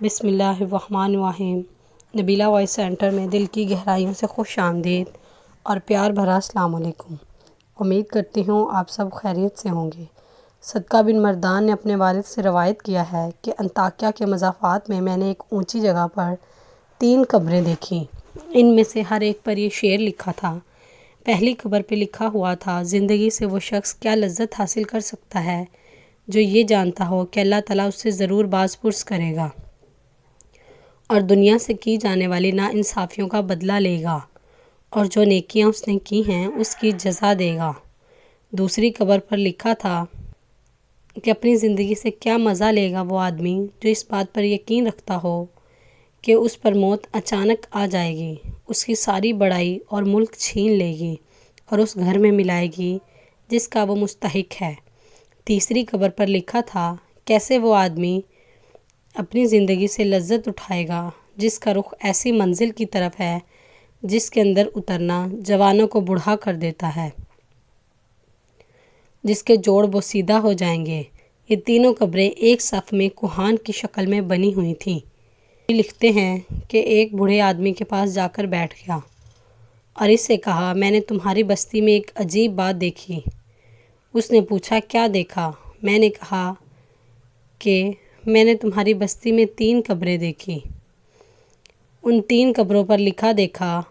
بسم اللہ الرحمن الرحیم۔ نبیلہ وائس سینٹر میں دل کی گہرائیوں سے خوش آمدید اور پیار بھرا السلام علیکم۔ امید کرتی ہوں آپ سب خیریت سے ہوں گے۔ صدقہ بن مردان نے اپنے والد سے روایت کیا ہے کہ انطاکیہ کے مضافات میں نے ایک اونچی جگہ پر 3 قبریں دیکھیں۔ ان میں سے ہر ایک پر یہ شعر لکھا تھا۔ پہلی قبر پہ لکھا ہوا تھا: زندگی سے وہ شخص کیا لذت حاصل کر سکتا ہے جو یہ جانتا ہو کہ اللہ تعالیٰ اس سے ضرور باز پرس کرے گا اور دنیا سے کی جانے والی ناانصافیوں کا بدلہ لے گا، اور جو نیکیاں اس نے کی ہیں اس کی جزا دے گا۔ دوسری قبر پر لکھا تھا کہ اپنی زندگی سے کیا مزہ لے گا وہ آدمی جو اس بات پر یقین رکھتا ہو کہ اس پر موت اچانک آ جائے گی، اس کی ساری بڑائی اور ملک چھین لے گی اور اس گھر میں ملائے گی جس کا وہ مستحق ہے۔ تیسری قبر پر لکھا تھا: کیسے وہ آدمی اپنی زندگی سے لذت اٹھائے گا جس کا رخ ایسی منزل کی طرف ہے جس کے اندر اترنا جوانوں کو بوڑھا کر دیتا ہے، جس کے جوڑ بوسیدہ ہو جائیں گے۔ یہ تینوں قبریں ایک صف میں کوہان کی شکل میں بنی ہوئی تھیں۔ لکھتے ہیں کہ ایک بوڑھے آدمی کے پاس جا کر بیٹھ گیا اور اس سے کہا: میں نے تمہاری بستی میں ایک عجیب بات دیکھی۔ اس نے پوچھا: کیا دیکھا؟ میں نے کہا کہ میں نے تمہاری بستی میں 3 قبریں دیکھی۔ ان 3 قبروں پر لکھا دیکھا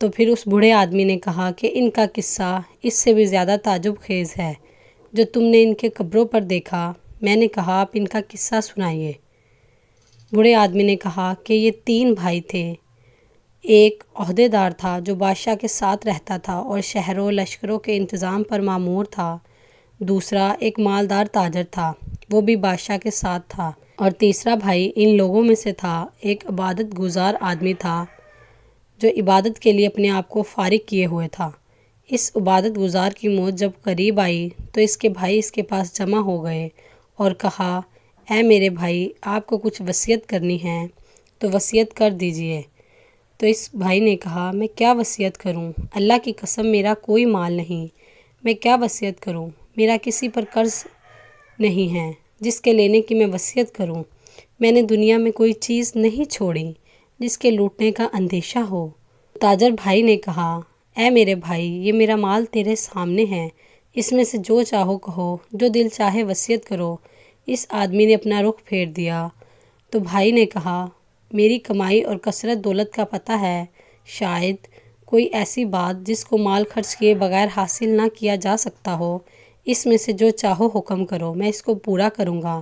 تو پھر اس بوڑھے آدمی نے کہا کہ ان کا قصہ اس سے بھی زیادہ تعجب خیز ہے جو تم نے ان کے قبروں پر دیکھا۔ میں نے کہا: آپ ان کا قصہ سنائیے۔ بوڑھے آدمی نے کہا کہ یہ 3 بھائی تھے۔ ایک عہدے دار تھا جو بادشاہ کے ساتھ رہتا تھا اور شہروں و لشکروں کے انتظام پر مامور تھا۔ دوسرا ایک مالدار تاجر تھا، وہ بھی بادشاہ کے ساتھ تھا۔ اور تیسرا بھائی ان لوگوں میں سے تھا، ایک عبادت گزار آدمی تھا جو عبادت کے لیے اپنے آپ کو فارغ کیے ہوئے تھا۔ اس عبادت گزار کی موت جب قریب آئی تو اس کے بھائی اس کے پاس جمع ہو گئے اور کہا: اے میرے بھائی، آپ کو کچھ وصیت کرنی ہے تو وصیت کر دیجئے۔ تو اس بھائی نے کہا: میں کیا وصیت کروں؟ اللہ کی قسم میرا کوئی مال نہیں، میں کیا وصیت کروں؟ میرا کسی پر قرض نہیں ہے جس کے لینے کی میں وصیت کروں۔ میں نے دنیا میں کوئی چیز نہیں چھوڑی جس کے لوٹنے کا اندیشہ ہو۔ تاجر بھائی نے کہا: اے میرے بھائی، یہ میرا مال تیرے سامنے ہے، اس میں سے جو چاہو کہو، جو دل چاہے وصیت کرو۔ اس آدمی نے اپنا رخ پھیر دیا تو بھائی نے کہا: میری کمائی اور کثرت دولت کا پتہ ہے، شاید کوئی ایسی بات جس کو مال خرچ کیے بغیر حاصل نہ کیا جا سکتا ہو، اس میں سے جو چاہو حکم کرو، میں اس کو پورا کروں گا۔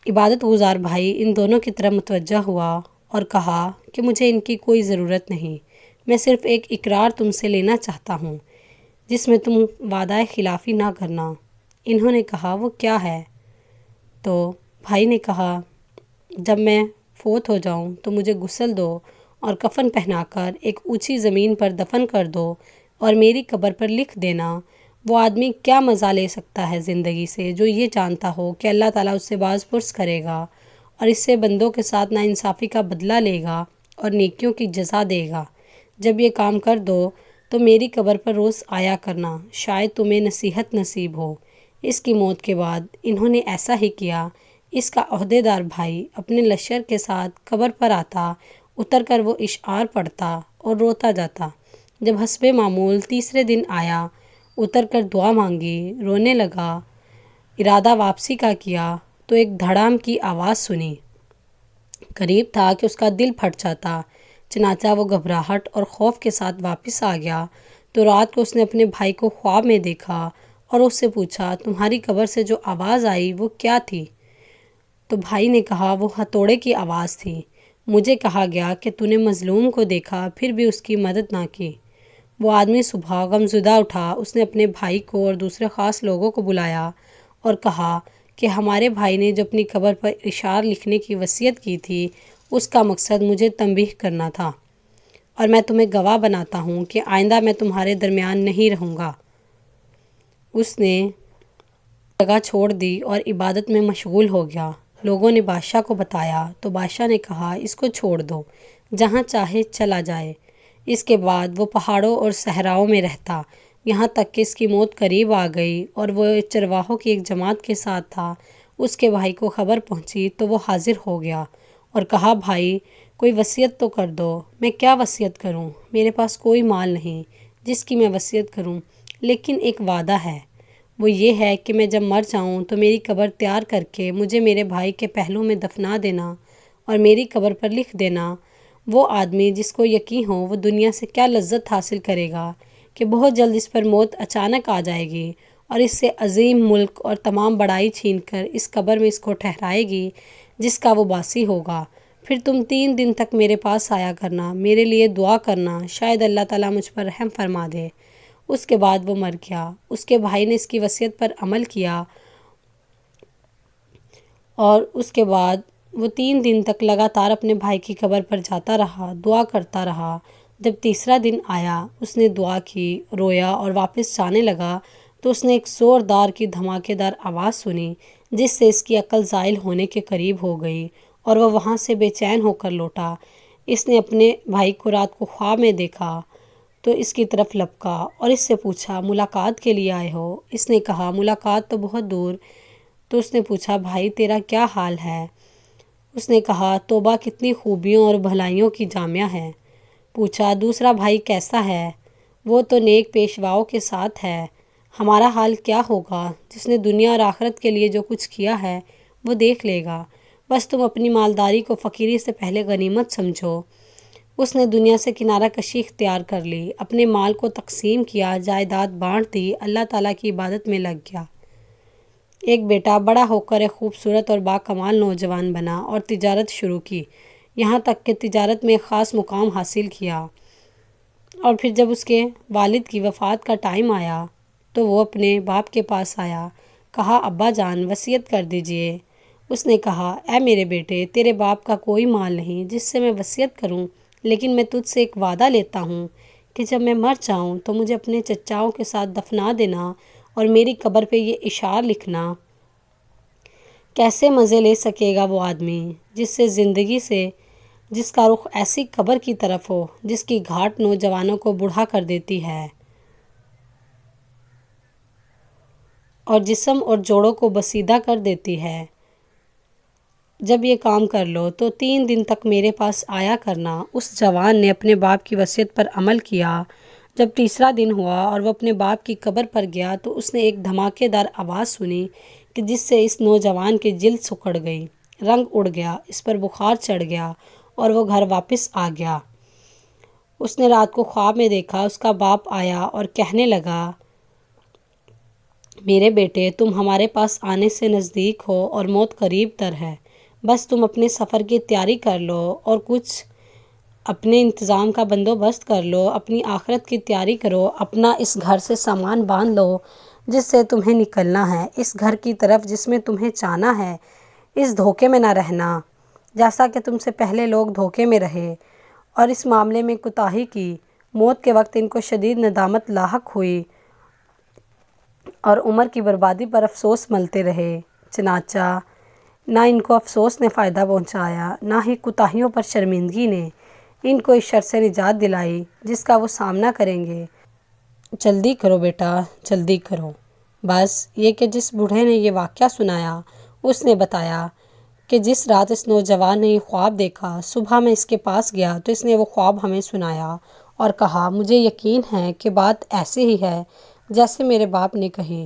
عبادت گزار بھائی ان دونوں کی طرف متوجہ ہوا اور کہا کہ مجھے ان کی کوئی ضرورت نہیں، میں صرف ایک اقرار تم سے لینا چاہتا ہوں جس میں تم وعدہ خلافی نہ کرنا۔ انہوں نے کہا: وہ کیا ہے؟ تو بھائی نے کہا: جب میں فوت ہو جاؤں تو مجھے غسل دو اور کفن پہنا کر ایک اونچی زمین پر دفن کر دو اور میری قبر پر لکھ دینا: وہ آدمی کیا مزہ لے سکتا ہے زندگی سے جو یہ جانتا ہو کہ اللہ تعالیٰ اس سے باز پرس کرے گا اور اس سے بندوں کے ساتھ ناانصافی کا بدلہ لے گا اور نیکیوں کی جزا دے گا۔ جب یہ کام کر دو تو میری قبر پر روز آیا کرنا، شاید تمہیں نصیحت نصیب ہو۔ اس کی موت کے بعد انہوں نے ایسا ہی کیا۔ اس کا عہدے دار بھائی اپنے لشکر کے ساتھ قبر پر آتا، اتر کر وہ اشعار پڑھتا اور روتا جاتا۔ جب حسب معمول تیسرے دن آیا، اتر کر دعا مانگی، رونے لگا، ارادہ واپسی کا کیا تو ایک دھڑام کی آواز سنی۔ قریب تھا کہ اس کا دل پھٹ جاتا، چنانچہ وہ گھبراہٹ اور خوف کے ساتھ واپس آ گیا۔ تو رات کو اس نے اپنے بھائی کو خواب میں دیکھا اور اس سے پوچھا: تمہاری قبر سے جو آواز آئی وہ کیا تھی؟ تو بھائی نے کہا: وہ ہتھوڑے کی آواز تھی۔ مجھے کہا گیا کہ تو نے مظلوم کو دیکھا پھر بھی اس کی مدد نہ کی۔ وہ آدمی صبح غمزدہ اٹھا، اس نے اپنے بھائی کو اور دوسرے خاص لوگوں کو بلایا اور کہا کہ ہمارے بھائی نے جو اپنی قبر پر اشعار لکھنے کی وصیت کی تھی اس کا مقصد مجھے تنبیہ کرنا تھا، اور میں تمہیں گواہ بناتا ہوں کہ آئندہ میں تمہارے درمیان نہیں رہوں گا۔ اس نے جگہ چھوڑ دی اور عبادت میں مشغول ہو گیا۔ لوگوں نے بادشاہ کو بتایا تو بادشاہ نے کہا: اس کو چھوڑ دو، جہاں چاہے چلا جائے۔ اس کے بعد وہ پہاڑوں اور صحراؤں میں رہتا، یہاں تک کہ اس کی موت قریب آ گئی اور وہ چرواہوں کی ایک جماعت کے ساتھ تھا اس کے بھائی کو خبر پہنچی تو وہ حاضر ہو گیا اور کہا، بھائی کوئی وصیت تو کر دو۔ میں کیا وصیت کروں؟ میرے پاس کوئی مال نہیں جس کی میں وصیت کروں، لیکن ایک وعدہ ہے۔ وہ یہ ہے کہ میں جب مر جاؤں تو میری قبر تیار کر کے مجھے میرے بھائی کے پہلو میں دفنا دینا اور میری قبر پر لکھ دینا، وہ آدمی جس کو یقین ہو وہ دنیا سے کیا لذت حاصل کرے گا کہ بہت جلد اس پر موت اچانک آ جائے گی اور اس سے عظیم ملک اور تمام بڑائی چھین کر اس قبر میں اس کو ٹھہرائے گی جس کا وہ باسی ہوگا۔ پھر تم 3 دن تک میرے پاس آیا کرنا، میرے لیے دعا کرنا، شاید اللہ تعالیٰ مجھ پر رحم فرما دے۔ اس کے بعد وہ مر گیا۔ اس کے بھائی نے اس کی وصیت پر عمل کیا اور اس کے بعد وہ 3 دن تک لگاتار اپنے بھائی کی قبر پر جاتا رہا، دعا کرتا رہا۔ جب تیسرا دن آیا، اس نے دعا کی، رویا اور واپس جانے لگا تو اس نے ایک زوردار کی دھماکے دار آواز سنی جس سے اس کی عقل زائل ہونے کے قریب ہو گئی اور وہ وہاں سے بے چین ہو کر لوٹا۔ اس نے اپنے بھائی کو رات کو خواب میں دیکھا تو اس کی طرف لپکا اور اس سے پوچھا، ملاقات کے لیے آئے ہو؟ اس نے کہا، ملاقات تو بہت دور۔ تو اس نے پوچھا، بھائی تیرا کیا حال ہے؟ اس نے کہا، توبہ کتنی خوبیوں اور بھلائیوں کی جامعہ ہے۔ پوچھا، دوسرا بھائی کیسا ہے؟ وہ تو نیک پیشواؤں کے ساتھ ہے۔ ہمارا حال کیا ہوگا؟ جس نے دنیا اور آخرت کے لیے جو کچھ کیا ہے وہ دیکھ لے گا، بس تم اپنی مالداری کو فقیری سے پہلے غنیمت سمجھو۔ اس نے دنیا سے کنارہ کشی اختیار کر لی، اپنے مال کو تقسیم کیا، جائیداد بانٹ دی، اللہ تعالیٰ کی عبادت میں لگ گیا۔ ایک بیٹا بڑا ہو کر ایک خوبصورت اور باکمال نوجوان بنا اور تجارت شروع کی، یہاں تک کہ تجارت میں ایک خاص مقام حاصل کیا۔ اور پھر جب اس کے والد کی وفات کا ٹائم آیا تو وہ اپنے باپ کے پاس آیا، کہا، ابا جان وصیت کر دیجئے۔ اس نے کہا، اے میرے بیٹے، تیرے باپ کا کوئی مال نہیں جس سے میں وصیت کروں، لیکن میں تجھ سے ایک وعدہ لیتا ہوں کہ جب میں مر جاؤں تو مجھے اپنے چچاؤں کے ساتھ دفنا دینا اور میری قبر پہ یہ اشعار لکھنا۔ کیسے مزے لے سکے گا وہ آدمی جس کا رخ ایسی قبر کی طرف ہو جس کی گھاٹ نوجوانوں کو بوڑھا کر دیتی ہے اور جسم اور جوڑوں کو بسیدہ کر دیتی ہے۔ جب یہ کام کر لو تو 3 دن تک میرے پاس آیا کرنا۔ اس جوان نے اپنے باپ کی وصیت پر عمل کیا۔ جب تیسرا دن ہوا اور وہ اپنے باپ کی قبر پر گیا تو اس نے ایک دھماکے دار آواز سنی کہ جس سے اس نوجوان کی جلد سکڑ گئی، رنگ اڑ گیا، اس پر بخار چڑھ گیا اور وہ گھر واپس آ گیا۔ اس نے رات کو خواب میں دیکھا، اس کا باپ آیا اور کہنے لگا، میرے بیٹے، تم ہمارے پاس آنے سے نزدیک ہو اور موت قریب تر ہے، بس تم اپنے سفر کی تیاری کر لو اور کچھ اپنے انتظام کا بندوبست کر لو، اپنی آخرت کی تیاری کرو، اپنا اس گھر سے سامان باندھ لو جس سے تمہیں نکلنا ہے، اس گھر کی طرف جس میں تمہیں جانا ہے۔ اس دھوکے میں نہ رہنا جیسا کہ تم سے پہلے لوگ دھوکے میں رہے اور اس معاملے میں کوتاہی کی۔ موت کے وقت ان کو شدید ندامت لاحق ہوئی اور عمر کی بربادی پر افسوس ملتے رہے، چنانچہ نہ ان کو افسوس نے فائدہ پہنچایا، نہ ہی کوتاہیوں پر شرمندگی نے ان کو اس شر سے نجات دلائی جس کا وہ سامنا کریں گے۔ جلدی کرو بیٹا، جلدی کرو۔ بس یہ کہ جس بوڑھے نے یہ واقعہ سنایا اس نے بتایا کہ جس رات اس نوجوان نے یہ خواب دیکھا، صبح میں اس کے پاس گیا تو اس نے وہ خواب ہمیں سنایا اور کہا، مجھے یقین ہے کہ بات ایسے ہی ہے جیسے میرے باپ نے کہی،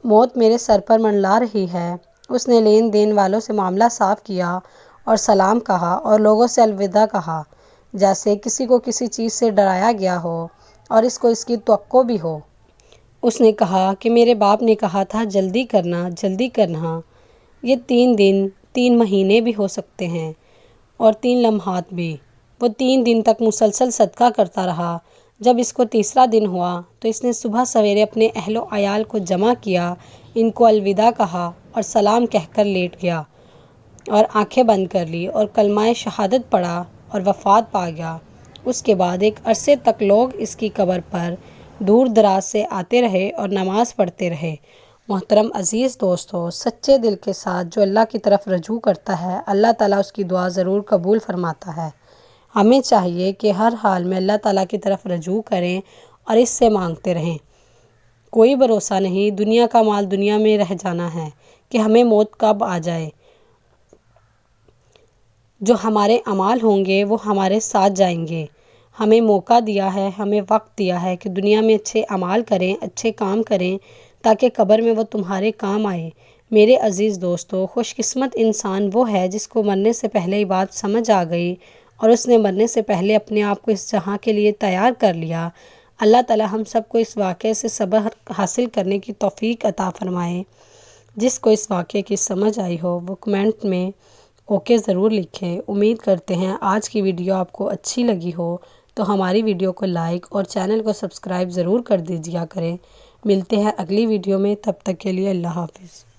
موت میرے سر پر منڈلا رہی ہے۔ اس نے لین دین والوں سے معاملہ صاف کیا اور سلام کہا اور لوگوں سے الوداع کہا جیسے کسی کو کسی چیز سے ڈرایا گیا ہو اور اس کو اس کی توقع بھی ہو۔ اس نے کہا کہ میرے باپ نے کہا تھا جلدی کرنا، جلدی کرنا۔ یہ 3 دن 3 مہینے بھی ہو سکتے ہیں اور 3 لمحات بھی۔ وہ 3 دن تک مسلسل صدقہ کرتا رہا۔ جب اس کو تیسرا دن ہوا تو اس نے صبح سویرے اپنے اہل و عیال کو جمع کیا، ان کو الوداع کہا اور سلام کہہ کر لیٹ گیا اور آنکھیں بند کر لی اور کلمہ شہادت پڑھا اور وفات پا گیا۔ اس کے بعد ایک عرصے تک لوگ اس کی قبر پر دور دراز سے آتے رہے اور نماز پڑھتے رہے۔ محترم عزیز دوستو، سچے دل کے ساتھ جو اللہ کی طرف رجوع کرتا ہے، اللہ تعالیٰ اس کی دعا ضرور قبول فرماتا ہے۔ ہمیں چاہیے کہ ہر حال میں اللہ تعالیٰ کی طرف رجوع کریں اور اس سے مانگتے رہیں۔ کوئی بھروسہ نہیں، دنیا کا مال دنیا میں رہ جانا ہے، کہ ہمیں موت کب آ جائے۔ جو ہمارے اعمال ہوں گے وہ ہمارے ساتھ جائیں گے۔ ہمیں موقع دیا ہے، ہمیں وقت دیا ہے کہ دنیا میں اچھے اعمال کریں، اچھے کام کریں تاکہ قبر میں وہ تمہارے کام آئے۔ میرے عزیز دوستو، خوش قسمت انسان وہ ہے جس کو مرنے سے پہلے ہی بات سمجھ آ گئی اور اس نے مرنے سے پہلے اپنے آپ کو اس جہاں کے لیے تیار کر لیا۔ اللہ تعالی ہم سب کو اس واقعے سے سبق حاصل کرنے کی توفیق عطا فرمائے۔ جس کو اس واقعے کی سمجھ آئی ہو وہ کمنٹ میں اوکے ضرور لکھیں۔ امید کرتے ہیں آج کی ویڈیو آپ کو اچھی لگی ہو تو ہماری ویڈیو کو لائک اور چینل کو سبسکرائب ضرور کر دیجیا کریں۔ ملتے ہیں اگلی ویڈیو میں، تب تک کے لیے اللہ حافظ۔